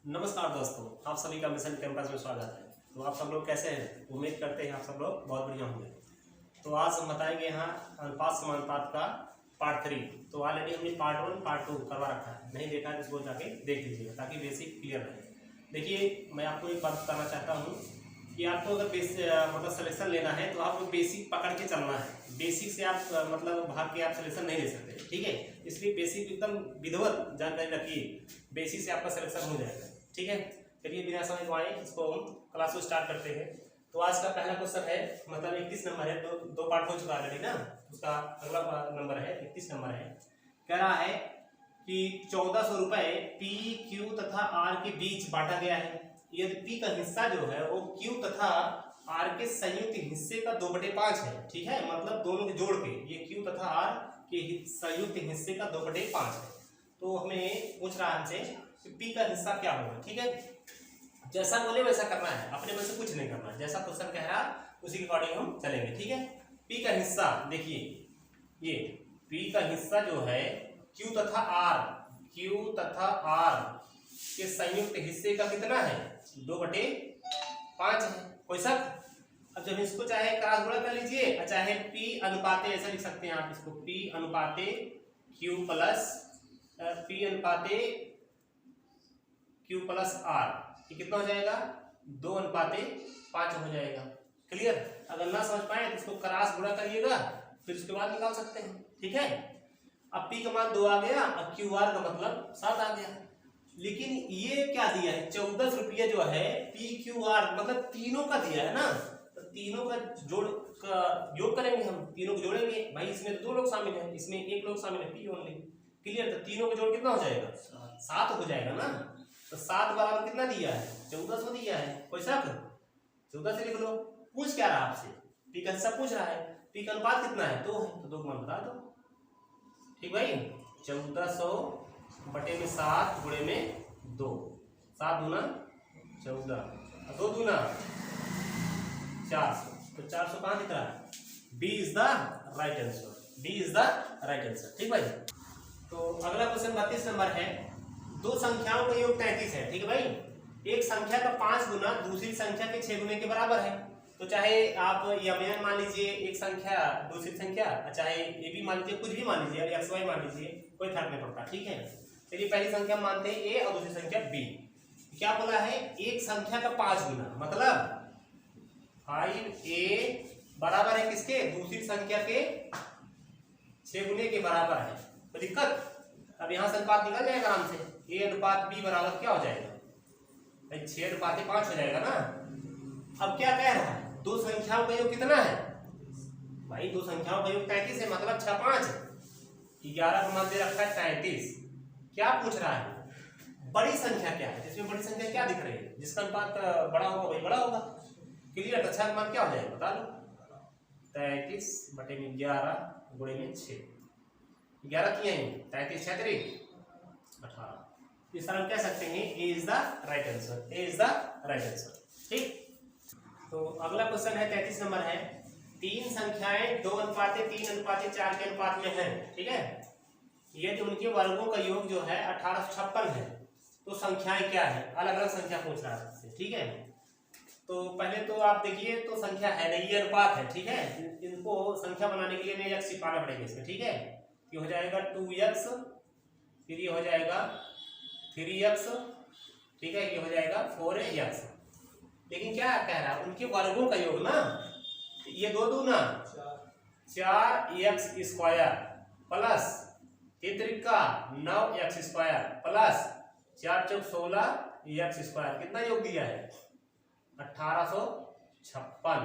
नमस्कार दोस्तों, आप सभी का मिशन कैंपस में स्वागत है। तो आप सब लोग कैसे हैं? उम्मीद करते हैं आप सब लोग बहुत बढ़िया होंगे। तो आज हम बताएंगे यहाँ अनुपात समानुपात का पार्ट 3। तो ऑलरेडी हमने पार्ट 1 पार्ट 2 करवा रखा है, नहीं देखा है इसको जाके देख लीजिएगा ताकि बेसिक क्लियर रहे। देखिए, मैं आपको एक बात बताना चाहता हूँ कि आपको अगर मतलब सिलेक्शन लेना है तो आपको बेसिक पकड़ के चलना है। बेसिक से आप मतलब भाग के आप सिलेक्शन नहीं ले सकते, ठीक है। इसलिए बेसिक एकदम विधिवत जानकारी रखिए, बेसिक से आपका सिलेक्शन हो जाएगा, ठीक है। चलिए बिना समय गंवाए इसको हम क्लास को स्टार्ट करते हैं। तो आज का पहला क्वेश्चन है, मतलब 31 नंबर है, तो दो पार्ट हो चुका है ऑलरेडी ना। उसका अगला नंबर है 31 नंबर है। कह रहा है कि 1400 रुपये पी क्यू तथा आर के बीच बांटा गया है। यदि पी का हिस्सा जो है वो क्यू तथा आर के संयुक्त हिस्से का 2/5 है, ठीक है। मतलब दोनों के जोड़ के ये क्यू तथा आर के संयुक्त हिस्से का 2/5 है। तो हमें पूछ रहा है हमसे कि पी का हिस्सा क्या होगा, ठीक है। जैसा बोले वैसा करना है, अपने मन से कुछ नहीं करना है। जैसा क्वेश्चन कह रहा उसी के अकॉर्डिंग हम चलेंगे, ठीक है। पी का हिस्सा देखिए, ये पी का हिस्सा जो है क्यू तथा आर के संयुक्त हिस्से का कितना है? 2/5 है। कोई शक? अब जब इसको चाहे क्रॉस गुणा कर लीजिए, चाहे पी अनुपाते ऐसा लिख सकते हैं आप इसको, पी अनुपाते क्यू प्लस आर, ये कितना हो जाएगा? 2/5 हो जाएगा। क्लियर? अगर ना समझ पाए तो इसको क्रॉस गुणा करिएगा, फिर उसके बाद निकाल सकते हैं, ठीक है। अब पी का मान 2 आ गया, अब क्यू आर का मतलब 7 आ गया। लेकिन ये क्या दिया है? 1400 रुपया जो है पी क्यू आर मतलब तीनों का दिया है ना, तो तीनों का योग करेंगे हम, तीनों को जोड़ेंगे। भाई इसमें तो 2 लोग शामिल हैं, इसमें 1 लोग शामिल है, पी ओनली। क्लियर? तो तीनों का जोड़ कितना हो जाएगा? 7 हो जाएगा ना। तो 7 बराबर कितना दिया है? 1400 दिया है। कोई शक? 14 से लिख लो। पूछ क्या रहा आपसे? पी का हिस्सा पूछ रहा है। पी का अनुपात कितना है? 2 है, तो 2 का मान बता दो। ठीक भाई, 1400 बटे में 7 गुणे में 2, 7 दूना 14, 2 दूना 400। तो 400 कहाँ दिख रहा है? B is the right answer, B is the right answer, ठीक भाई। तो अगला क्वेश्चन 32 नंबर है। दो संख्याओं का योग 33 है, ठीक है भाई। एक संख्या का 5 गुना दूसरी संख्या के 6 गुने के बराबर है। तो चाहे आप यमन मान लीजिए एक संख्या दूसरी संख्या, चाहे ये भी मान लीजिए, कुछ भी मान लीजिए, एक्स वाई मान लीजिए, कोई फर्क नहीं पड़ता, ठीक है। चलिए पहली संख्या मानते हैं ए और दूसरी संख्या बी। क्या बोला है? एक संख्या का 5 गुना, मतलब 5a बराबर है किसके? दूसरी संख्या के 6 गुने के बराबर है। तो दिक्कत? अब यहाँ से अनुपात निकल जाएगा आराम से। ए अनुपात बी बराबर क्या हो जाएगा? 6:5 हो जाएगा ना। अब क्या कह रहा है? दो संख्याओं का योग कितना है? भाई दो संख्याओं का योग 33 है, मतलब 6 5 11 का मान दे रखा है 33। क्या पूछ रहा है? बड़ी संख्या क्या है? इसमें बड़ी संख्या क्या दिख रही है? जिसका अनुपात बड़ा होगा वही बड़ा होगा। क्लियर? तो 6 का मान क्या हो जाएगा बता दो। 33 बटे में 11 गुणे में 6, 11 किए हैं, 33 6 18। इस तरह कह सकते हैं A is the right answer, A is the right answer, ठीक। तो अगला क्वेश्चन है 33 नंबर है। तीन संख्याएं 2:3:4 के अनुपात में हैं, ठीक है। यदि उनके वर्गों का योग जो है 1856 है, तो संख्याएं क्या है? अलग अलग संख्या पूछ रहा है, ठीक है। तो पहले तो आप देखिए, तो संख्या है नहीं, ये अनुपात है, ठीक है। इनको संख्या बनाने के लिए हमें x छिपाना पड़ेगा इसमें, ठीक है। ये हो जाएगा 2x, फिर ये हो जाएगा 3x, ठीक है, ये हो जाएगा 4x। लेकिन क्या कह रहा है? उनके वर्गों का योग ना, ये 2 दूना 4x² प्लस 9x² प्लस 4 चौक 16x², कितना योग दिया है? 1856।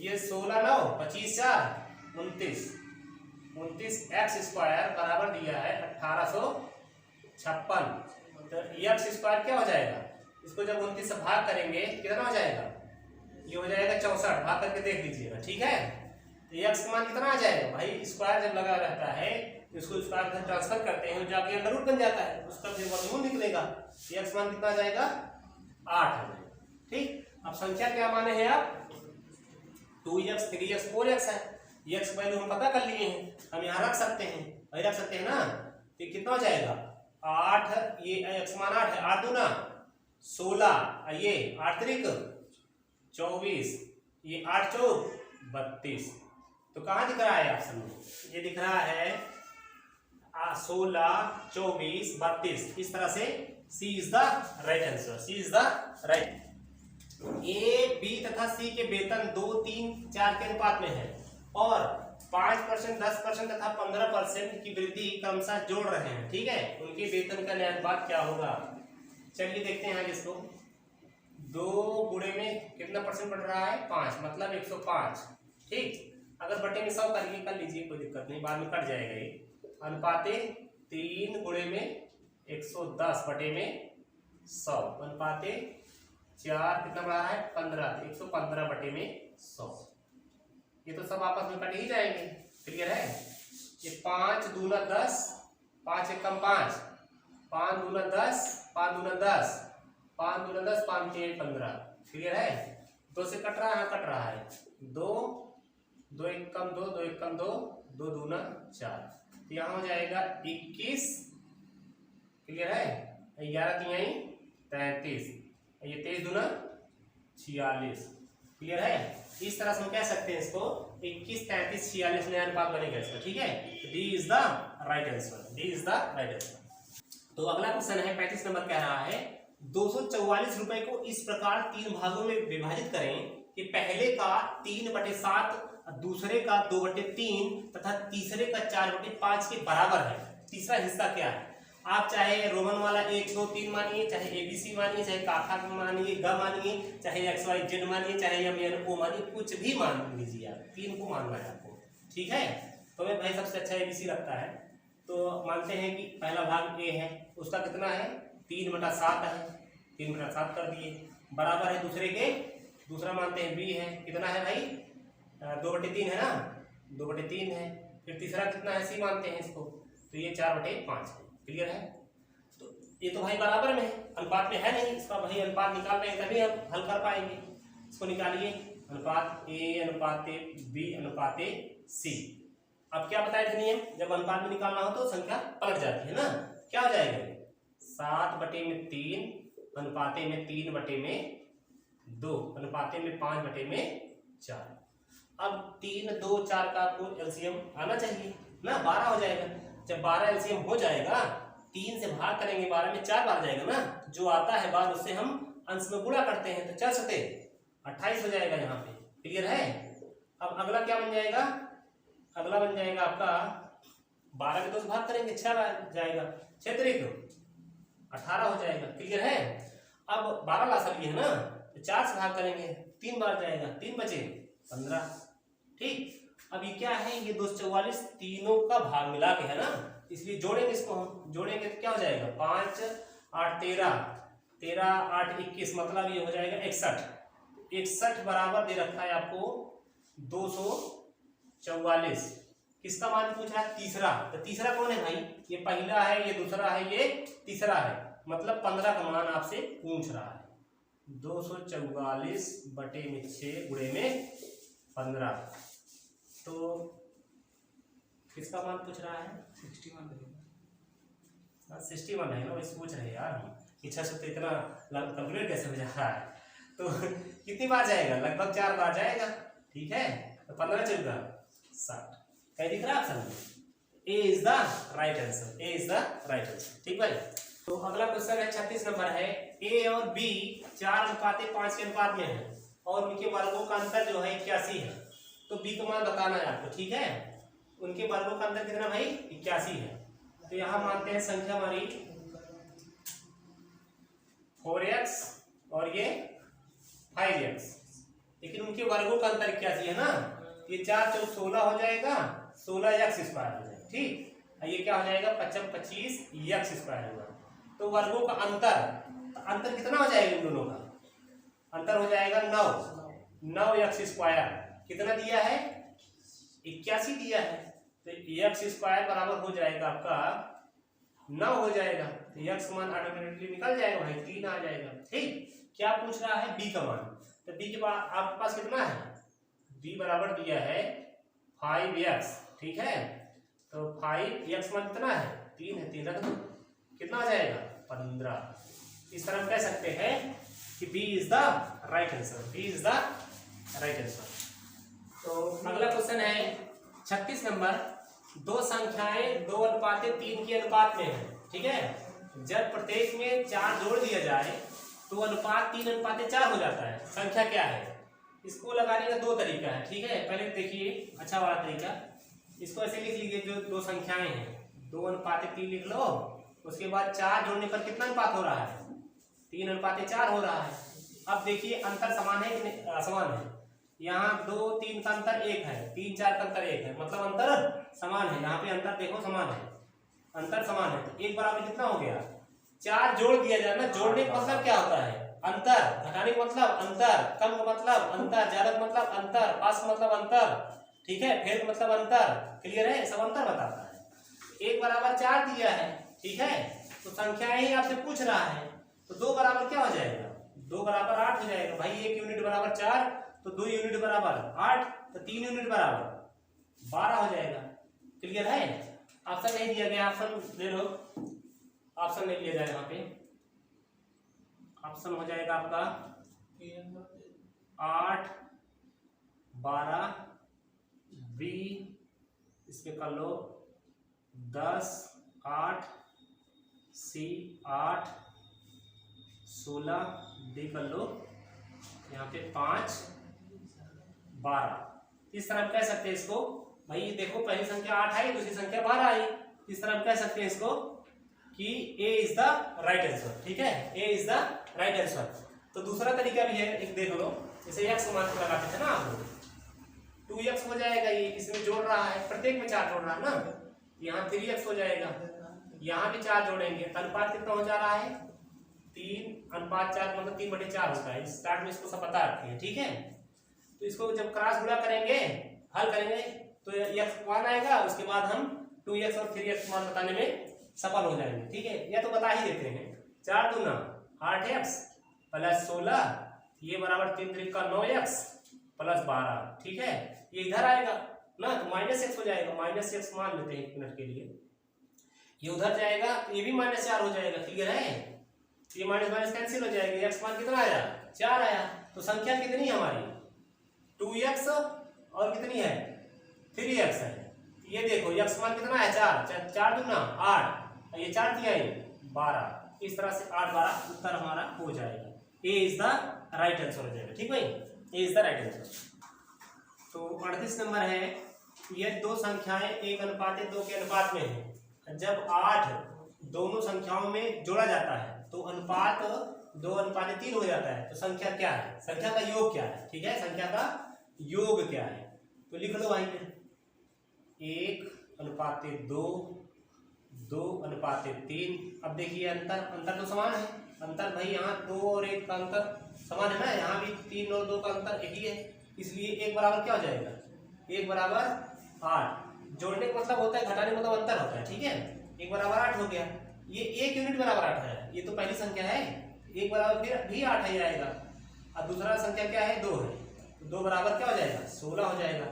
ये 16 9 25 4 29x² बराबर दिया है 1856। तो x² क्या हो जाएगा? इसको जब 29 से भाग करेंगे कितना हो जाएगा? ये हो जाएगा 64। भाग करके देख लीजिएगा, ठीक है। तो x का मान कितना आ जाएगा? भाई स्क्वायर जब लगा रहता है तो इसको स्क्वायर में ट्रांसफर करते हैं, जाके अंडर रूट बन जाता है, उसका फिर वर्गमूल निकलेगा। x मान कितना आ जाएगा? 8, ठीक। अब संख्या क्या माने हैं आप? 2x 3x 4x है। x वैल्यू हम पता कर लिए हैं, हम यहाँ रख सकते हैं, वही रख सकते हैं ना। तो कितना हो जाएगा? 8, ये x मान 8 है, 8 दूना 16, ये 8 त्रिक 24, ये 8 चौक 32। तो कहाँ दिख रहा है ऑप्शन में? ये दिख रहा है 16, 24, 32। इस तरह से C is the right answer. C is the right. A, B तथा सी के वेतन 2, 3, 4 के अनुपात में है और 5%, 10% तथा 15% की वृद्धि क्रमशः जोड़ रहे हैं। ठीक है, उनके वेतन का नया अनुपात क्या होगा? चलिए देखते हैं आगे इसको। 2 गुणे में कितना परसेंट बढ़ रहा है? 5, मतलब 105। ठीक, अगर बटे में 100 करके कर लीजिए, कोई दिक्कत नहीं, बाद में कट जाएगा ये। अनुपाते 3 गुणे में 110 बटे में 100, अनुपाते 4 कितना बढ़ा है? 15, 115 बटे में 100। ये तो सब आपस में कट ही जाएंगे। क्लियर है? ये 5 दूना 10, 5 एकम 5, 5 दूना 10, 5 दूना 10, 5 दूना 10, 5 3 15। क्लियर है? 2 से कट रहा है, कट रहा है। 2, 2 एकम 2, 2 एकम 2, 2 दूना 4। तो यहाँ हो जाएगा 21। क्लियर है? 11 तिहाई 33, ये 23 दूना 46। क्लियर है? इस तरह से हम कह सकते हैं इसको 21, 33, 46 नया अनुपात बनेगा इसका। ठीक है, D is the right answer. D is the right answer. तो अगला क्वेश्चन है 35 नंबर, कह रहा है 244 रुपए को इस प्रकार 3 भागों में विभाजित करें कि पहले का 3/7, दूसरे का 2/3 तथा तीसरे का 4/5 के बराबर है। तीसरा हिस्सा क्या है? आप चाहे रोमन वाला 1, 2, 3 मानिए, चाहे ABC मानिए, चाहे काका मानिए, ग मानिए, चाहे XYZ मानिए, चाहे MNO मानिए, कुछ भी मान लीजिए आप। 3 को मानना है आपको। ठीक है, तो मैं भाई सबसे अच्छा ABC लगता है। तो मानते हैं कि पहला भाग A है, उसका कितना है? 3/7 है। 3/7 कर दिए, बराबर है दूसरे के। दूसरा मानते हैं B है, कितना है भाई? 2/3 है ना, 2/3 है। फिर तीसरा कितना है? C मानते हैं इसको, तो ये 4/5 है। क्लियर है? तो ये तो भाई बराबर में है, अनुपात में है नहीं। इसका भाई अनुपात निकाल रहे हैं तभी हम हल कर पाएंगे। इसको निकालिए, अनुपात A अनुपात B अनुपात C। अब क्या बताए थे नियम? जब अनुपात में निकालना हो तो संख्या पलट जाती है ना। क्या हो जाएगा? 7/3 अनुपाते में 3/2 अनुपाते में 5/4। अब 3, 2, 4 का आपको एलसीएम आना चाहिए ना, 12 हो जाएगा। जब 12 एलसीएम हो जाएगा, 3 से भाग करेंगे, 12 में 4 बार जाएगा ना, जो आता है बार उससे हम अंश में गुणा करते हैं, तो 4 सते 28 हो जाएगा यहाँ पे। क्लियर है? अब अगला क्या बन जाएगा? अगला बन जाएगा आपका 12 में 2 से भाग करेंगे, 6 बार जाएगा, 6 त्रिक 18 हो जाएगा। क्लियर है? अब 12 ला सभी है ना, तो 4 से भाग करेंगे, 3 बार जाएगा, 3 बचे 15। ठीक, अब ये क्या है? ये 244 तीनों का भाग मिला के है ना, इसलिए जोड़ेंगे इसको। हम जोड़ेंगे तो क्या हो जाएगा? 5, 8, 13, 13, 8, 21, मतलब ये हो जाएगा 61। 61 बराबर दे रखा है आपको 244। किसका मान पूछ रहा है? तीसरा। तो तीसरा कौन है भाई? ये पहला है, ये दूसरा है, ये तीसरा है, मतलब 15 का मान आपसे पूछ रहा है। 244 बटे में 6 गुणे में 15। तो किसका मान पूछ रहा है? 61 रहेगा। 61 है ना, वैसे पूछ रहे हैं यार हम कि 6 से तो इतना कैलकुलेट कैसे हो जा रहा है। तो कितनी बार जाएगा? लगभग 4 बार जाएगा। ठीक है, तो 15 चलेगा 60। क्या दिख रहा है ऑप्शन में? A is the right answer. A is the right answer. ठीक भाई। तो अगला क्वेश्चन है 36 नंबर है। ए और बी 4:5 के अनुपात में है और उनके वर्गों का अंतर जो है 81 है। तो बी का मान बताना है आपको। ठीक है, उनके वर्गों का अंतर कितना भाई? 81 है। तो यहां मानते हैं संख्या हमारी 4x और ये 5x, लेकिन उनके वर्गों का अंतर 81 है ना। ये 4 चौक 16 हो जाएगा, 16x² हो जाएगा। ठीक, ये क्या हो जाएगा? 25x² होगा। तो वर्गों का अंतर कितना हो जाएगा? इन दोनों का अंतर हो जाएगा 9x²। कितना दिया है? 81 दिया है, तो x² बराबर हो जाएगा आपका 9 हो जाएगा। तो x का मान ऑटोमेटिकली निकल जाएगा भाई, 3 आ जाएगा। ठीक, क्या पूछ रहा है? b का मान। तो b के पास आपके पास कितना है? b बराबर दिया है 5x। ठीक है, तो 5x मान कितना है? 3 है, 3 रख दो, कितना आ जाएगा? 15। इस तरह हम कह सकते हैं कि B is the right answer, B is the right answer. तो अगला क्वेश्चन है 36 नंबर, दो संख्याएं 2:3 के अनुपात में है, ठीक है। जब प्रत्येक में 4 जोड़ दिया जाए तो अनुपात 3:4 हो जाता है। संख्या क्या है? इसको लगाने का 2 तरीका है, ठीक है। पहले देखिए अच्छा वाला तरीका, इसको ऐसे लिख लीजिए, जो दो संख्याएं हैं 2:3 लिख लो, उसके बाद 4 जोड़ने पर कितना अनुपात हो रहा है? 3:4 हो रहा है। अब देखिए अंतर समान है कि असमान है? यहाँ 2 3 का अंतर 1 है, 3 4 का अंतर 1 है, मतलब अंतर समान है। यहाँ पे अंतर देखो समान है, अंतर समान है, तो एक बराबर कितना हो गया? 4 जोड़ दिया जाए ना, जोड़ने का मतलब क्या होता है? अंतर, घटाने का मतलब अंतर, कम का मतलब अंतर, ज्यादा का मतलब अंतर, पास का मतलब अंतर, ठीक है, फेर का मतलब अंतर। क्लियर है? सब अंतर बताता है। 1 बराबर 4 दिया है, ठीक है, तो संख्या ही आपसे पूछ रहा है, तो 2 बराबर क्या हो जाएगा? 2 बराबर 8 हो जाएगा भाई। 1 यूनिट बराबर 4, तो 2 यूनिट बराबर 8, तो 3 यूनिट बराबर 12 हो जाएगा। क्लियर है? ऑप्शन नहीं दिया गया, ऑप्शन ले लो, ऑप्शन नहीं लिया जाएगा यहाँ पे। ऑप्शन हो जाएगा आपका 8 12 बी, इसके कर लो 10 8 सी 8 16 डी कर लो यहाँ पे 5 12। इस तरह हम कह सकते हैं इसको भाई, देखो पहली संख्या 8 आई, दूसरी संख्या 12 आई। इस तरह हम कह सकते हैं इसको कि ए इज द राइट आंसर, ठीक है, ए इज द राइट आंसर। तो दूसरा तरीका भी है, एक देख लो, जैसे x मान को लगाते थे ना आप लोग, 2x हो जाएगा, ये इसमें जोड़ रहा है, प्रत्येक में 4 जोड़ रहा है ना, यहाँ 3x हो जाएगा, यहाँ भी 4 जोड़ेंगे, तो अनुपात कितना हो जा रहा है? 3:4, मतलब 3/4 होता है। स्टार्ट में इसको सब बता रखते हैं, ठीक है। तो इसको जब क्रॉस गुणा करेंगे, हल करेंगे, तो x मान आएगा, उसके बाद हम 2x और 3x मान बताने में सफल हो जाएंगे, ठीक है। या तो बता ही देते हैं, 4 दूना 8x प्लस 16, ये बराबर 3 3 का 9x प्लस 12, ठीक है। ये इधर आएगा ना, तो -x हो जाएगा, -x मान लेते हैं 1 मिनट के लिए, ये उधर जाएगा, तो ये भी -4 हो जाएगा। क्लियर है? ये माइनस माइनस कैंसिल हो जाएगा, x मान कितना आया? 4 आया। तो संख्या कितनी है हमारी? 2x और कितनी है? 3x है। ये देखो x मान कितना है? 4, 4 दूना 8, ये 4 दिया 12। इस तरह से 8 12 उत्तर हमारा हो जाएगा। ए इज द राइट आंसर हो जाएगा, ठीक भाई, ए इज द राइट आंसर। तो 38 नंबर है, ये दो संख्याएं 1:2 के अनुपात में है। जब 8 दोनों संख्याओं में जोड़ा जाता है तो अनुपात 2:3 हो जाता है। तो संख्या क्या है? संख्या का योग क्या है? ठीक है, संख्या का योग क्या है? तो लिख लो भाई, 1:2, 2:3। अब देखिए अंतर तो समान है, अंतर भाई यहाँ 2 और 1 का अंतर समान है ना, यहाँ भी 3 और 2 का अंतर एक ही है, इसलिए 1 बराबर क्या हो जाएगा? 1 बराबर 8। जोड़ने का मतलब होता है, घटाने का मतलब अंतर होता है, ठीक है। 1 बराबर 8 हो गया, ये 1 यूनिट बराबर 8 है, ये तो पहली संख्या है, 1 बराबर फिर भी 8 ही आएगा। और दूसरा संख्या क्या है? 2 है, तो 2 बराबर क्या हो जाएगा? 16 हो जाएगा।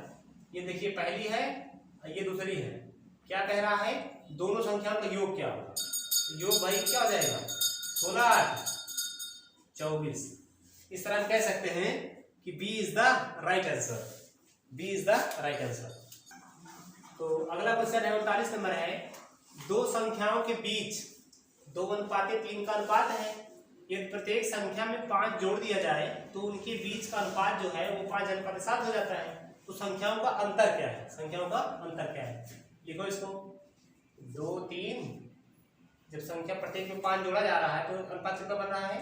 ये देखिए पहली है, ये दूसरी है। क्या कह रहा है? दोनों संख्याओं का योग क्या होगा? योग भाई क्या हो जाएगा? 16 8 24। इस तरह हम कह सकते हैं कि B is the right answer, B is the right answer. तो अगला क्वेश्चन है 39 नंबर है, दो संख्याओं के बीच 2:3 का अनुपात है। यदि प्रत्येक संख्या में 5 जोड़ दिया जाए तो उनके बीच का अनुपात जो है वो 5:7 हो जाता है। तो संख्याओं का अंतर क्या है? संख्याओं का अंतर क्या है? लिखो इसको, 2 3, जब संख्या प्रत्येक में 5 जोड़ा जा रहा है तो अनुपात कितना बन रहा है?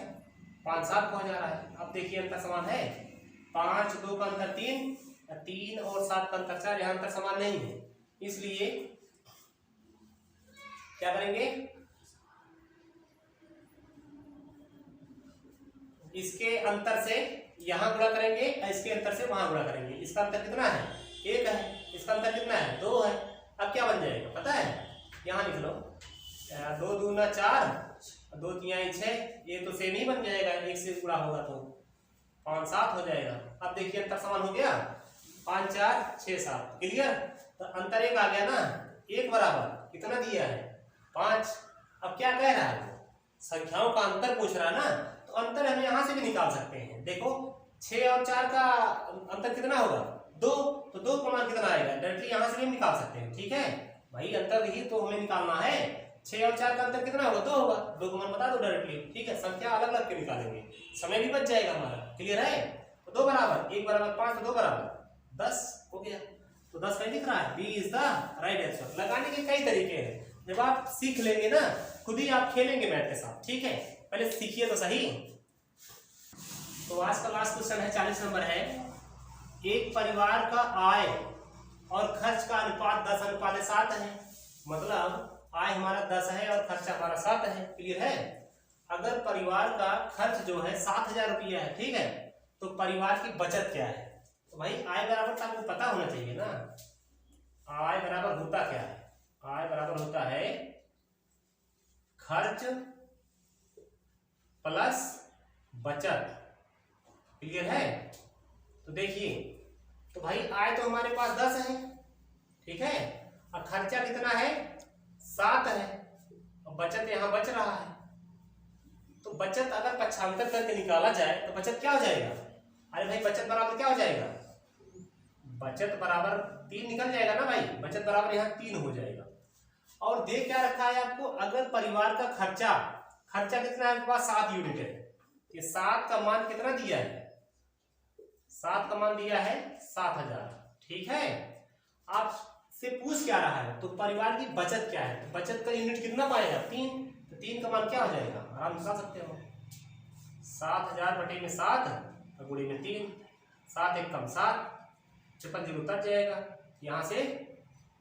5:7 हो जा रहा है। अब देखिए अंतर समान है, 5 2 का अंतर 3, 3 और 7 का अंतर 4, यहाँ अंतर समान नहीं है, इसलिए क्या करेंगे? इसके अंतर से यहां गुणा करेंगे, इसके अंतर से वहां गुणा करेंगे। इसका अंतर कितना है? 1 है, इसका अंतर कितना है? 2 है। अब क्या बन जाएगा पता है? यहां लिख लो, 2 दूना 4, 2 तिहाई 6, ये तो सेम ही बन जाएगा, 1 से गुणा होगा तो 5:7 हो जाएगा। अब देखिए अंतर समान हो गया, 5 4 6 7। क्लियर? तो अंतर 1 आ गया ना, 1 बराबर कितना दिया है? 5। अब क्या कह रहा है? संख्याओं का अंतर पूछ रहा है ना, तो अंतर हम यहाँ से भी निकाल सकते हैं। देखो 6 और 4 का अंतर कितना होगा 2, तो 2 का मान कितना आएगा, डायरेक्टली यहाँ से भी हम निकाल सकते हैं। ठीक है भाई, अंतर ही तो हमें निकालना है। 6 और 4 का अंतर कितना होगा 2 होगा, 2 का मान बता दो डायरेक्टली। ठीक है, संख्या अलग अलग के निकालेंगे, समय भी बच जाएगा हमारा। क्लियर है, तो 2 बराबर 1 बराबर 5, तो 2 बराबर 10 हो गया। तो 10 कहीं दिख रहा है, B is the right answer. लगाने के कई तरीके हैं, जब आप सीख लेंगे ना खुद ही आप खेलेंगे मैथ के साथ। ठीक है, पहले सीखिए तो सही। तो आज का लास्ट क्वेश्चन है 40 नंबर है, एक परिवार का आय और खर्च का अनुपात 10:7 है। मतलब आय हमारा 10 है और खर्चा हमारा 7 है। क्लियर है, अगर परिवार का खर्च जो है 7,000 रुपया है, ठीक है, तो परिवार की बचत क्या है। तो भाई आय बराबर तो आपको पता होना चाहिए ना, आय बराबर होता क्या है, आय बराबर होता है खर्च प्लस बचत। क्लियर है, तो देखिए, तो भाई आय तो हमारे पास 10 है, ठीक है, और खर्चा कितना है 7 है, और बचत यहां बच रहा है। तो बचत अगर पक्षांतर करके निकाला जाए तो बचत क्या हो जाएगा, अरे भाई बचत बराबर क्या हो जाएगा, बचत बराबर 3 निकल जाएगा ना भाई, बचत बराबर यहाँ 3 हो जाएगा। और दे क्या रखा है आपको, अगर परिवार का खर्चा कितना है आपके पास 7 यूनिट है, ये 7 का मान कितना दिया है, 7 का मान दिया है 7,000। ठीक है, आपसे पूछ क्या रहा है, तो परिवार की बचत क्या है, तो बचत का यूनिट कितना पाएगा 3, तो 3 का मान क्या हो जाएगा, आराम से सकते हो 7,000 बटे में 7 और गुणे में 3, 7 एक कम 7, 0 कट जाएगा, यहाँ से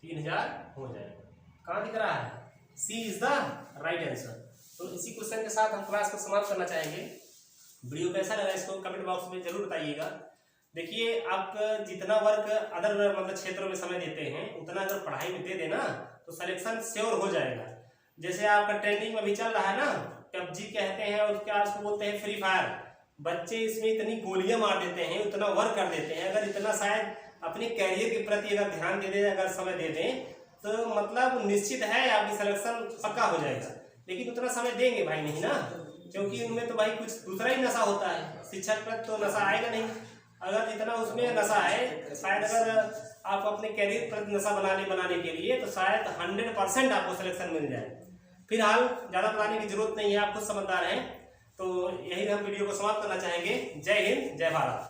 3,000 हो जाएगा। कहाँ दिख रहा है, सी इज द राइट आंसर। तो इसी क्वेश्चन के साथ हम क्लास को समाप्त करना चाहेंगे। वीडियो कैसा लगा इसको कमेंट बॉक्स में जरूर बताइएगा। देखिए, आप जितना वर्क अदर मतलब क्षेत्रों में समय देते हैं उतना अगर पढ़ाई में दे देना तो सिलेक्शन श्योर हो जाएगा। जैसे आपका ट्रेंडिंग में भी चल रहा है ना, PUBG कहते हैं और क्या उसको बोलते हैं फ्री फायर, बच्चे इसमें इतनी गोलियां मार देते हैं, उतना वर्क कर देते हैं। अगर इतना शायद अपने कैरियर के प्रति अगर ध्यान दे दें, अगर समय दे दें, तो मतलब निश्चित है आपकी सिलेक्शन पक्का हो जाएगा। लेकिन उतना समय देंगे भाई नहीं ना, क्योंकि उनमें तो भाई कुछ दूसरा ही नशा होता है, शिक्षक पर तो नशा आएगा नहीं। अगर इतना उसमें नशा है, शायद अगर आप अपने कैरियर पर नशा बनाने के लिए तो शायद 100% आपको सिलेक्शन मिल जाए। फिलहाल ज़्यादा बताने की जरूरत नहीं है, आप खुद समझदार हैं। तो यही हम वीडियो को समाप्त करना चाहेंगे। जय हिंद, जय भारत।